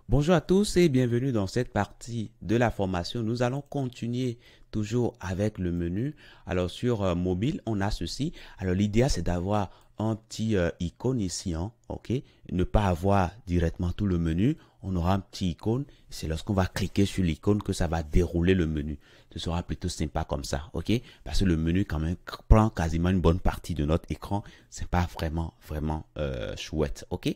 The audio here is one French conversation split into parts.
Bonjour à tous et bienvenue dans cette partie de la formation. Nous allons continuer toujours avec le menu. Alors sur mobile, on a ceci. Alors l'idéal c'est d'avoir un petit icône ici, hein, ok? Ne pas avoir directement tout le menu. On aura un petit icône. C'est lorsqu'on va cliquer sur l'icône que ça va dérouler le menu. Ce sera plutôt sympa comme ça, ok? Parce que le menu quand même prend quasiment une bonne partie de notre écran. C'est pas vraiment chouette, ok?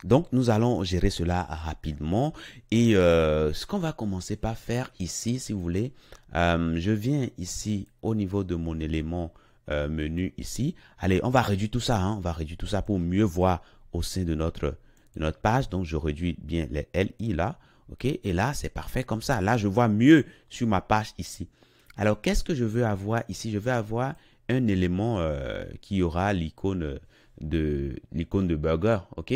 Donc, nous allons gérer cela rapidement. Et ce qu'on va commencer par faire ici, si vous voulez, je viens ici au niveau de mon élément menu ici. Allez, on va réduire tout ça, hein, on va réduire tout ça pour mieux voir au sein de notre page. Donc, je réduis bien les LI là. OK? Et là, c'est parfait comme ça. Là, je vois mieux sur ma page ici. Alors, qu'est-ce que je veux avoir ici? Je veux avoir un élément qui aura l'icône de burger. OK?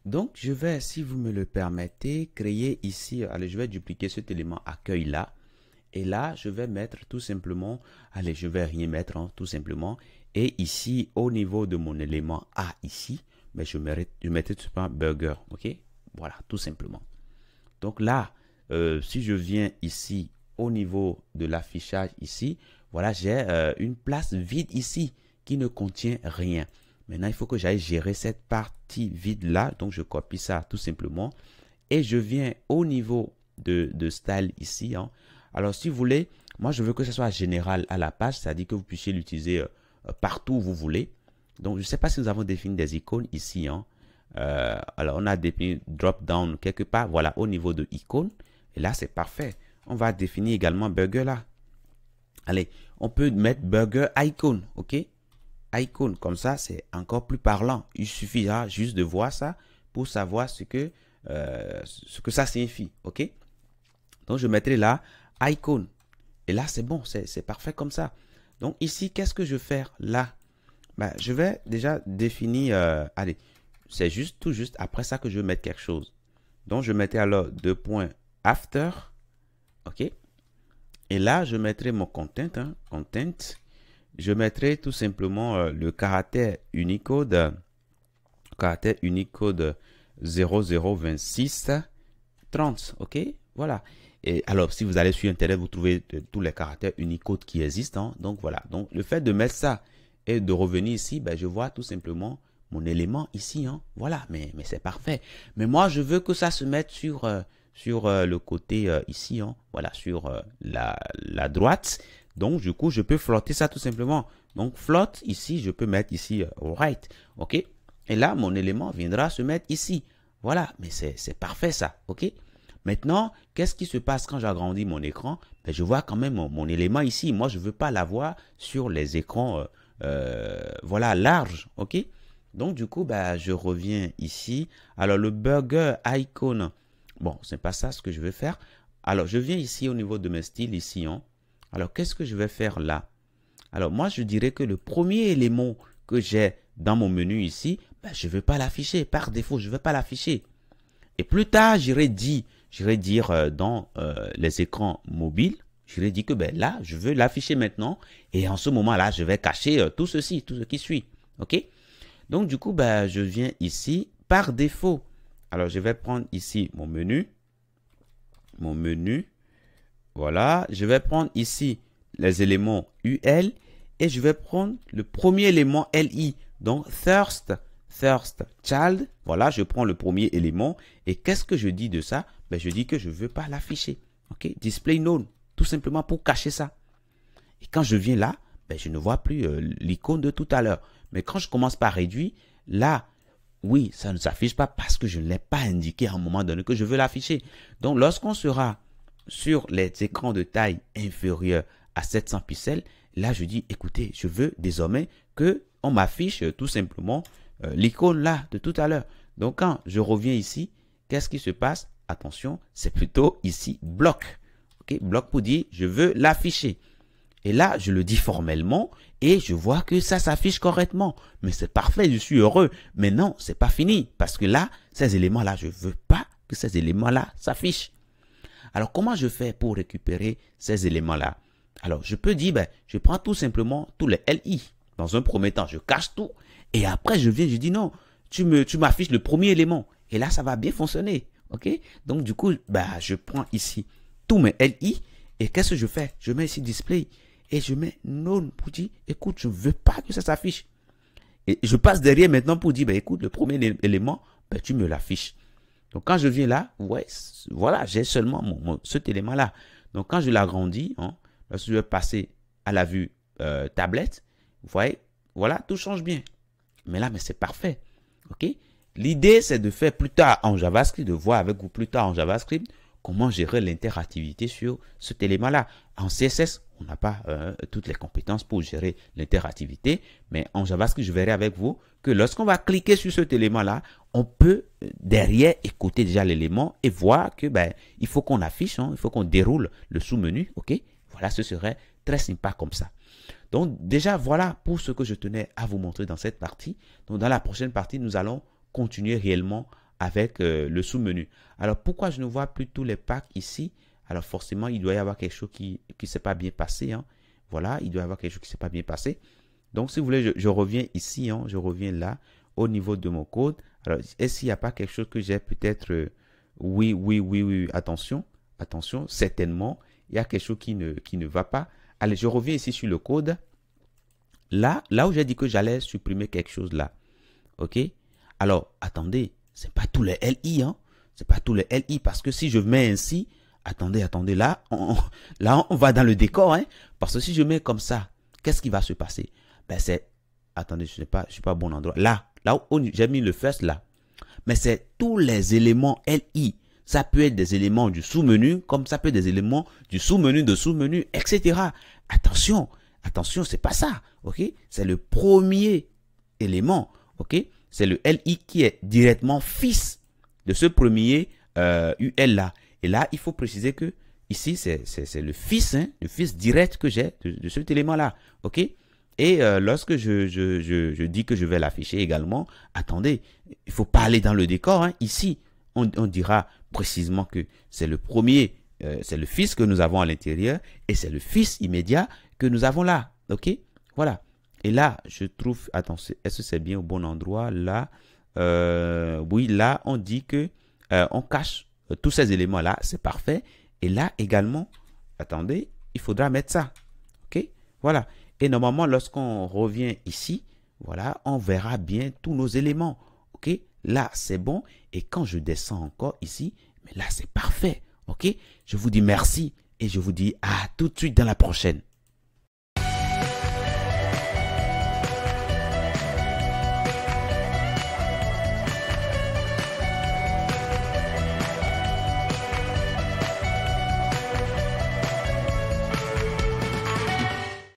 Donc, je vais, si vous me le permettez, créer ici, allez, je vais dupliquer cet élément accueil là. Et là, je vais mettre tout simplement, allez, je vais rien mettre, hein, tout simplement. Et ici, au niveau de mon élément A ici, mais je mettais tout simplement burger, ok? Voilà, tout simplement. Donc là, si je viens ici, au niveau de l'affichage ici, voilà, j'ai une place vide ici qui ne contient rien. Maintenant, il faut que j'aille gérer cette partie vide-là. Donc, je copie ça tout simplement. Et je viens au niveau de style ici, hein. Alors, si vous voulez, moi, je veux que ce soit général à la page, c'est-à-dire que vous puissiez l'utiliser partout où vous voulez. Donc, je ne sais pas si nous avons défini des icônes ici, hein. Alors, on a défini drop-down quelque part, voilà, au niveau de icônes. Et là, c'est parfait. On va définir également burger là. Allez, on peut mettre burger icon, ok? Icon, comme ça, c'est encore plus parlant. Il suffira juste de voir ça pour savoir ce que ça signifie, ok? Donc, je mettrai là, icon. Et là, c'est bon, c'est parfait comme ça. Donc, ici, qu'est-ce que je vais faire là? Ben, je vais déjà définir, allez, c'est juste, tout juste après ça que je vais mettre quelque chose. Donc, je mettrai alors deux points after, ok? Et là, je mettrai mon content, hein, content. Je mettrai tout simplement le caractère Unicode 0026 30, ok? Voilà. Et alors, si vous allez sur Internet, vous trouvez tous les caractères Unicode qui existent, hein. Donc, voilà. Donc, le fait de mettre ça et de revenir ici, ben, je vois tout simplement mon élément ici, hein. Voilà, mais c'est parfait. Mais moi, je veux que ça se mette sur le côté ici, hein. Voilà, sur la droite. Donc, du coup, je peux flotter ça tout simplement. Donc, flotte ici, je peux mettre ici right, ok? Et là, mon élément viendra se mettre ici. Voilà, mais c'est parfait ça, ok? Maintenant, qu'est-ce qui se passe quand j'agrandis mon écran? Ben, je vois quand même mon élément ici. Moi, je ne veux pas l'avoir sur les écrans voilà, larges, ok? Donc, du coup, ben, je reviens ici. Alors, le burger icon, bon, c'est pas ça ce que je vais faire. Alors, je viens ici au niveau de mes styles, ici, hein. Alors, qu'est-ce que je vais faire là? Alors, moi, je dirais que le premier élément que j'ai dans mon menu ici, ben, je ne veux pas l'afficher. Par défaut, je ne veux pas l'afficher. Et plus tard, j'irai dire dans les écrans mobiles, j'irai dire que ben, là, je veux l'afficher maintenant. Et en ce moment-là, je vais cacher tout ceci, tout ce qui suit. OK? Donc, du coup, ben, je viens ici par défaut. Alors, je vais prendre ici mon menu. Mon menu. Voilà. Je vais prendre ici les éléments UL. Et je vais prendre le premier élément LI. Donc, thirst child. Voilà, je prends le premier élément. Et qu'est-ce que je dis de ça? Ben, je dis que je ne veux pas l'afficher. OK? Display none. Tout simplement pour cacher ça. Et quand je viens là, ben, je ne vois plus l'icône de tout à l'heure. Mais quand je commence par réduire, là, oui, ça ne s'affiche pas parce que je ne l'ai pas indiqué à un moment donné que je veux l'afficher. Donc, lorsqu'on sera sur les écrans de taille inférieure à 700 pixels, là, je dis, écoutez, je veux désormais qu'on m'affiche tout simplement l'icône là de tout à l'heure. Donc, quand je reviens ici, qu'est-ce qui se passe? Attention, c'est plutôt ici bloc. OK, bloc pour dire, je veux l'afficher. Et là, je le dis formellement et je vois que ça s'affiche correctement. Mais c'est parfait, je suis heureux. Mais non, c'est pas fini. Parce que là, ces éléments-là, je veux pas que ces éléments-là s'affichent. Alors, comment je fais pour récupérer ces éléments-là? Alors, je peux dire, ben, je prends tout simplement tous les LI. Dans un premier temps, je cache tout. Et après, je viens, je dis non, tu m'affiches le premier élément. Et là, ça va bien fonctionner. OK? Donc, du coup, bah, je prends ici tous mes LI et qu'est-ce que je fais? Je mets ici display et je mets non pour dire, écoute, je ne veux pas que ça s'affiche. Et je passe derrière maintenant pour dire, bah, écoute, le premier élément, bah, tu me l'affiches. Donc, quand je viens là, ouais, voilà, j'ai seulement cet élément-là. Donc, quand je l'agrandis, hein, lorsque je vais passer à la vue tablette, vous voyez, voilà, tout change bien. Mais là, mais c'est parfait. OK? L'idée, c'est de faire plus tard en JavaScript, de voir avec vous plus tard en JavaScript comment gérer l'interactivité sur cet élément-là. En CSS, on n'a pas toutes les compétences pour gérer l'interactivité, mais en JavaScript, je verrai avec vous que lorsqu'on va cliquer sur cet élément-là, on peut derrière écouter déjà l'élément et voir que ben, il faut qu'on affiche, hein, il faut qu'on déroule le sous-menu. OK? Voilà, ce serait très sympa comme ça. Donc déjà, voilà pour ce que je tenais à vous montrer dans cette partie. Donc dans la prochaine partie, nous allons continuer réellement avec le sous-menu. Alors pourquoi je ne vois plus tous les packs ici? Alors forcément, il doit y avoir quelque chose qui ne s'est pas bien passé. Hein. Voilà, il doit y avoir quelque chose qui ne s'est pas bien passé. Donc si vous voulez, je reviens ici, hein, je reviens là, au niveau de mon code. Alors est-ce qu'il n'y a pas quelque chose que j'ai peut-être... oui, attention, attention, certainement, il y a quelque chose qui ne va pas. Allez, je reviens ici sur le code. Là où j'ai dit que j'allais supprimer quelque chose là. OK? Alors, attendez, c'est pas tous les LI, hein? C'est pas tous les LI parce que si je mets ainsi, attendez, là, on va dans le décor, hein? Parce que si je mets comme ça, qu'est-ce qui va se passer? Ben c'est, attendez, je suis pas au bon endroit. Là où j'ai mis le first là. Mais c'est tous les éléments LI. Ça peut être des éléments du sous-menu, comme ça peut être des éléments du sous-menu, etc. Attention, c'est pas ça, ok? C'est le premier élément, ok? C'est le LI qui est directement fils de ce premier UL là. Et là, il faut préciser que ici, c'est le fils, hein, le fils direct que j'ai de cet élément là, ok? Et lorsque je dis que je vais l'afficher également, attendez, il ne faut pas aller dans le décor. Hein. Ici, on dira précisément que c'est le premier, c'est le fils que nous avons à l'intérieur et c'est le fils immédiat que nous avons là. OK? Voilà. Et là, je trouve, attention, est-ce que c'est bien au bon endroit? Là, oui, là, on dit que on cache tous ces éléments-là. C'est parfait. Et là également, attendez, il faudra mettre ça. OK? Voilà. Et normalement, lorsqu'on revient ici, voilà, on verra bien tous nos éléments. OK? Là, c'est bon. Et quand je descends encore ici, mais là, c'est parfait. OK? Je vous dis merci et je vous dis à tout de suite dans la prochaine.